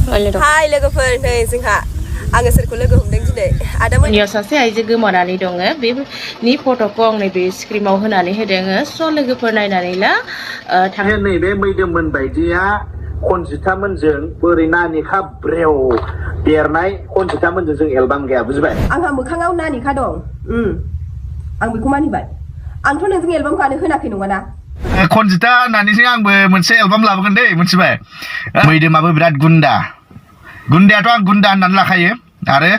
Hai लोगोफोर नै जोंहा आङो सोरखौ लोगो हमदों दिनै आदा मोननियाव सासे आइजो गोमानानै दङ बेनि फट'खौ आं नैबे स्क्रिनाव होनानै होदों स' लोगोफोर नायनानै ला थाङो नैबे मैदोममोन बायदिया खनजिथामोनजों बोरै नानेखा ब्रेव देरनाय खनजिथामोनजों जों एलबाम गैया बुजिबाय आंहा मोखाङाव नानेखा दं आं बेखौ मानिबाय आंथ' नोंजों एलबाम गानो होनाखै नङाना खनजिथा होननानैसो आंबो मोनसे एलबाम लाबोगोन दै मोनथिबाय मैदोमाबो बिराद गुन्दायाथ' आं गुन्दा होननानै लाखायो आरो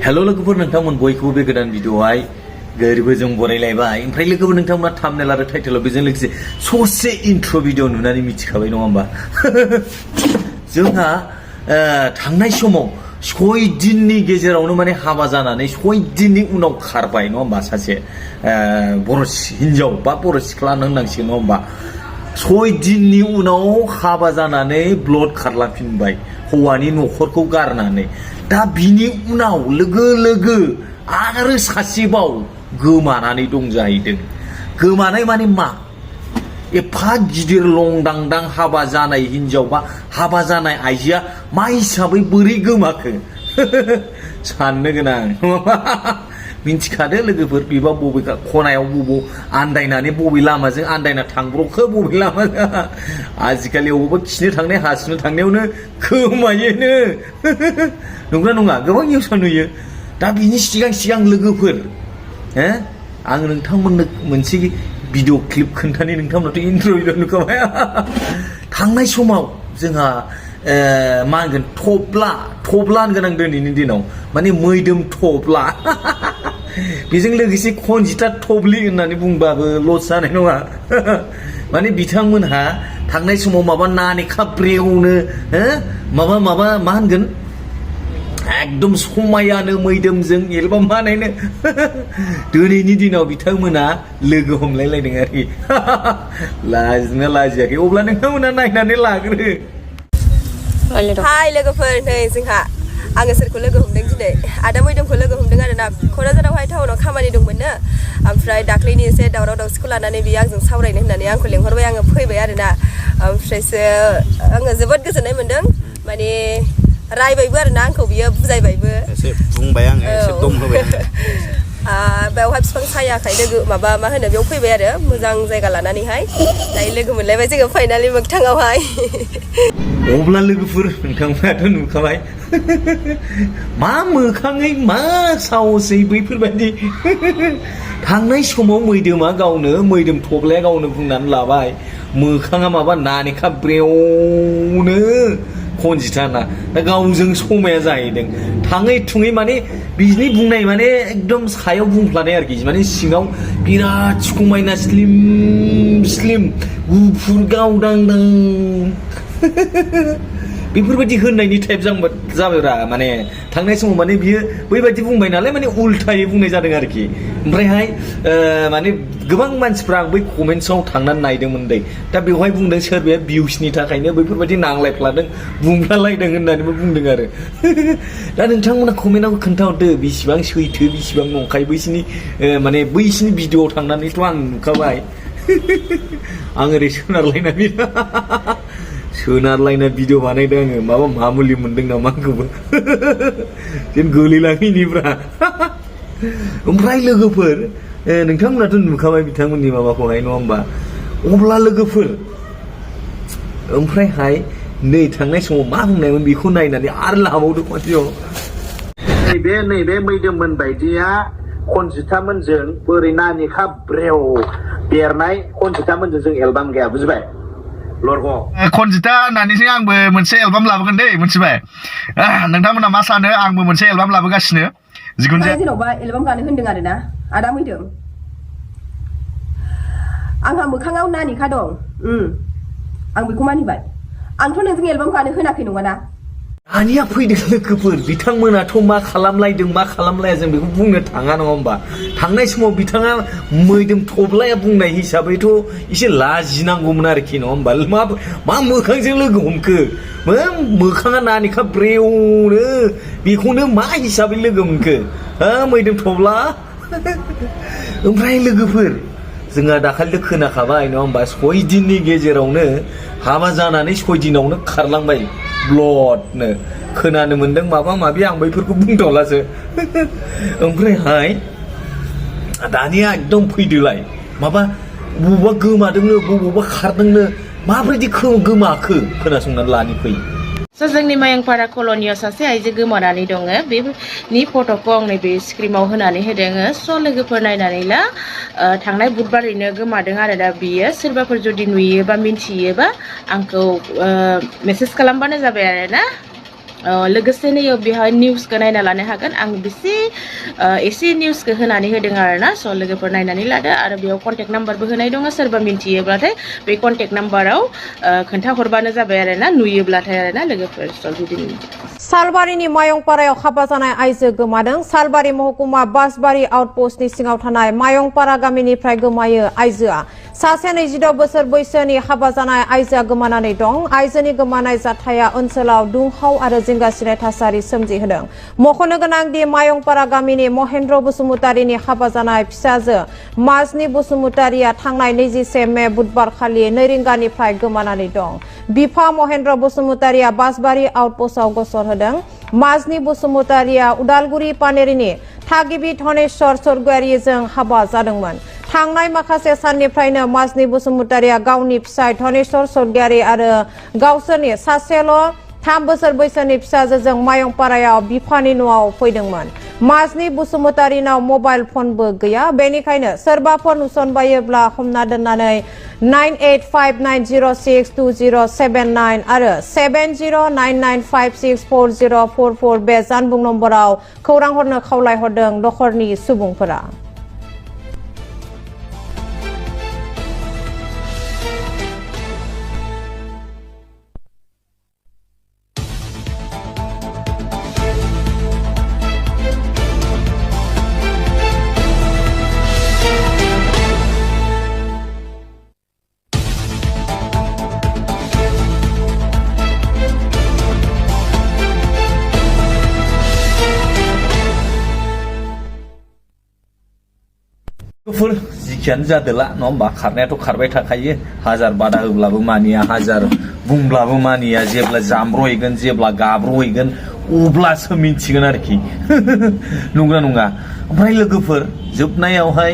हेल' लोगोफोर नोंथांमोन बयखौबो बे गोदान भिडिअआवहाय गोरबोजों बरायलायबाय ओमफ्राय लोगोफोर नोंथांमोना थाम्बनेल आरो टाइटेलाव बेजों लोगोसे ससे इन्ट्र' भिडिअ नुनानै मिथिखाबाय नङा होमबा जोंहा थांनाय समाव 6 दिननि गेजेरावनो माने हाबा जानानै 6 दिननि उनाव खारबाय नङा होमबा सासे बर' हिनजाव बा बर' सिख्ला होननांसिगोन नङा होमबा 6 दिननि उनाव हाबा जानानै ब्लड खारलांफिनबाय हौवानि न'खरखौ गारनानै दा बिनि उनाव लोगो लोगो आरो सासेबाव गोमानानै दं जाहैदों गोमानाय माने मा एफा गिदिर लंदांदां हाबा जानाय हिनजाव बा हाबा जानाय आइजोआ मा हिसाबै बोरै गोमाखो साननो गोनां मिन्थिखादो लोगोफोर बिबा बबे खनायाव बबाव आन्दायनानै बबे लामाजों आन्दायना थांब्र'खो बबे लामाजों आजिखालि अबावबा खिनो थांनाय हासुनो थांनायावनो खोमायोनो नंगौना नङा गोबां निउसाव नुयो दा बिनि सिगां लोगोफोर आं नोंथांमोननो मोनसे भिडिअ क्लिप खोन्थानि नोंथांमोनाथ' इन्ट्र' भिडिअ नुखाबाय थांनाय समाव जोंहा मा होनगोन थब्ला होनगोन आं दिनैनि दिनाव माने मैदोम थब्ला बेजों लोगोसे खनजिथा थब्लि होननानै बुंबाबो लस जानाय नङा माने बिथांमोनहा थांनाय समाव माबा नानेखा ब्रेवनो माबा मा होनगोन एकदम समायानो मैदोमजों एलबाम बानायनो दिनैनि दिनाव बिथांमोना लोगो हमलायलायदों आरोखि लाजिना लाजियाखै अब्ला नोंथांमोना नायनानै लाग्रो हाय लोगोफोर नै जोंहा आङो सोरखौ लोगो हमदों दिनै आदा मैदोमखौ लोगो हमदों आरोना क'क्राझारावहाय टाउनाव खामानि दंमोननो ओमफ्राय दाख्लैनि एसे दावराव दावसिखौ लानानै बियो आंजों सावरायनो होननानै आंखौ लेंहरबाय आङो फैबाय आरोना ओमफ्रायसो आङो जोबोद गोजोननाय मोन्दों माने रायबायबो आरोना आंखौ बियो बुजायबायबो एसे बुंबाय आङो एसे दम होबाय बेवहाय बिफां सायाखाय लोगो माबा मा होनो बेयाव फैबाय आरो मोजां जायगा लानानैहाय दायो लोगो मोनलायबाय जोङो फाइनालि मोगथाङावहाय अब्ला लोगोफोर नोंथांमोनाथ' नुखाबाय मा मोखाङै मा साहसै बैफोरबायदि थांनाय समाव मैदोमा गावनो मैदोम थब्लाया गावनो बुंनानै लाबाय मोखाङा माबा नानेखा ब्रेवनो खनजिथाना दा गावजों समाया जाहैदों थाङै थुङै माने बिनि बुंनाय माने एकदम सायाव बुंफ्लानाय आरोखि माने सिङाव बिराद समायना स्लिम गुफुर गावदांदां बेफोरबायदि होननायनि टाइप जाबायरा माने थांनाय समाव माने बियो बैबायदि बुंबाय नालाय माने उल्थायै बुंनाय जादों आरोखि ओमफ्रायहाय माने गोबां मानसिफ्रा आं बै कमेन्ट्सआव थांनानै नायदोंमोन दै दा बेवहाय बुंदों सोरबाया भिउसनि थाखायनो बैफोरबायदि नांलायफ्लादों बुंफ्लालायदों होननानैबो बुंदों आरो दा नोंथांमोना कमेन्टआव खोन्थाहरदो बेसेबां सैथो बेसेबां नंखाय बैसिनि माने बैसिनि भिडिअआव थांनानैथ' आं नुखाबाय आं ओरै सोनारलायना भिडिअ बानायदों आङो माबा मामुलि मोनदों नामा आंखौबो जेन गोलैलाङैनिब्रा ओमफ्राय लोगोफोर नोंथांमोनाथ' नुखाबाय बिथांमोननि माबाखौहाय नङा होमबा अब्ला लोगोफोर ओमफ्रायहाय नै थांनाय समाव मा बुंनायमोन बेखौ नायनानै आरो लाबावदो खनसेयाव नैबे मैदोममोन बायदिया खनजिथामोनजों बोरै नानेखा ब्रेव देरनाय खनजिथामोनजों जों एलबाम गैया बुजिबाय खनजिथा होननानैसो आंबो मोनसे एलबाम लाबोगोन दै मोनथिबाय नोंथांमोना मा सानो आंबो मोनसे एलबाम लाबोगासिनो जिखुनु जाया जेन'बा एलबाम गानो होनदों आरोना आदा मैदोम आंहा मोखाङाव नानेखा दं आं बेखौ मानिबाय आंथ' नोंजों एलबाम गानो होनाखै नङाना दानिया फैदों लोगोफोर बिथांमोनाथ' मा खालामलायदों मा खालामलाया जों बेखौ बुंनो थाङा नङा होमबा थांनाय समाव बिथाङा मैदोम थब्लाया बुंनाय हिसाबैथ' एसे लाजिनांगौमोन आरोखि नङा होमबा मा मोखांजों लोगो हमखो मोखाङा नानेखा ब्रेवनो बेखौनो मा हिसाबै लोगो मोनखो मैदोम थब्ला ओमफ्राय लोगोफोर जोंहा दाखालि खोनाखाबाय नङा होमबा 6 दिननि गेजेरावनो हाबा जानानै 6 दिनावनो खारलांबाय ब्लडनो खोनानो मोन्दों माबा माबि आं बैफोरखौ बुंथ'लासो ओमफ्रायहाय दानिया एकदम फैदोलाय माबा बबावबा गोमादोंनो बबावबा खारदोंनो माबायदि गोमाखो खोनासंनानै लानि फै जोंनि मायंपारा कल'नियाव सासे आइजो गोमानानै दङ बेनि फट'खौ आं नैबे स्क्रिमाव होनानै होदों स' लोगोफोर नायनानै ला थांनाय बुधबारैनो गोमादों आरो दा बियो सोरबाफोर जुदि नुयोबा मिन्थियोबा आंखौ मेसेज खालामबानो जाबाय आरो ना लोगोसेनो बेहाय निउसखौ नायना लानो हागोन आं एसे निउसखौ होनानै होदों आरो ना स' लोगोफोर नायनानै लादो आरो बेयाव कन्टेक्ट नाम्बारबो होनाय दङ सोरबा मिन्थियोब्लाथाय बे कन्टेक्ट नाम्बाराव खोन्थाहरबानो जाबाय आरो ना नुयोब्लाथाय आरो ना लोगोफोर स' जुदि सालबारिनि मायंपारायाव हाबा जानाय आइजो गोमादों सालबारि महकुमा बासबारि आउटपोस्टनि सिङाव थानाय मायंपारा गामिनिफ्राय गोमायो आइजोआ सासे 26 बोसोर बैसोनि हाबा जानाय आइजोआ गोमानानै दं आइजोनि गोमानाय जाथाया ओनसोलाव दुंहाव आरो जिंगासिनाय थासारि सोमजिहोदों मख'नो गोनां दि मायंपारा गामिनि महेन्द्र बसुमतारीनि हाबा जानाय फिसाजो माजनि बसुमतारीया थांनाय 21 मे बुधबार खालि 2 रिंगानिफ्राय गोमानानै दं बिफा महेन्द्र बसुमतारीया बासबारि आउटपोस्टआव गसर होदों माजनि बसुमतारीया उदालगुरि पानेरिनि थागिबि धनेश्वर स्वर्गयारीजों हाबा जादोंमोन थांनाय माखासे साननिफ्रायनो माजनि बसुमतारीया गावनि फिसाय धनेश्वर स्वर्गयारी आरो गावसोरनि सासेल' 3 बोसोर बैसोनि फिसाजोजों मायंपारायाव बिफानि न'आव फैदोंमोन माजनि बसुमतारीनाव मबाइल फनबो गैया बेनिखायनो सोरबाफोर नुसनबायोब्ला हमना दोननानै 9859062079 आरो 7099564044 बे जानबुं नम्बराव खौरां हरनो खावलायहरदों नखरनि सुबुंफोरा जिखियानो जादोला नङा होमबा खारनायाथ' खारबाय थाखायो हाजार बादा होब्लाबो मानिया हाजार बुंब्लाबो मानिया जेब्ला जामब्रहैगोन जेब्ला गाब्रहैगोन अब्लासो मिन्थिगोन आरोखि नंगौना नङा ओमफ्राय लोगोफोर जोबनायावहाय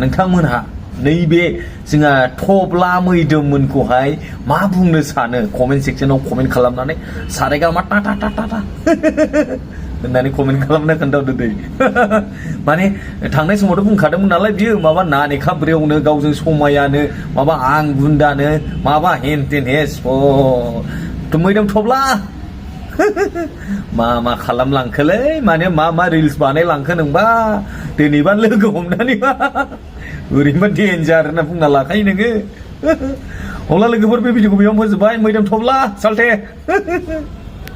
नोंथांमोनहा नैबे जोंहा थब्ला मैदोम मोनखौहाय मा बुंनो सानो कमेन्ट सेक्सनाव कमेन्ट खालामनानै सारेगामा टा टा टा टा होननानै कमेन्ट खालामना खोन्थाहरदो दै माने थांनाय समावथ' बुंखादोंमोन नालाय बियो माबा नानेखा ब्रेवनो गावजों समायानो माबा आं गुन्दानो माबा हेन टेन हेस मैदोम थब्ला मा खालामलांखोलै माने मा रिल्स बानायलांखो नोंबा दिनैबा लोगो हमनानैबा ओरैबा डेन्जार होनना बुंना लाखायो नोङो अब्ला लोगोफोर बे भिडिअखौ बेयाव फोजोबबाय मैदोम थब्ला सालथे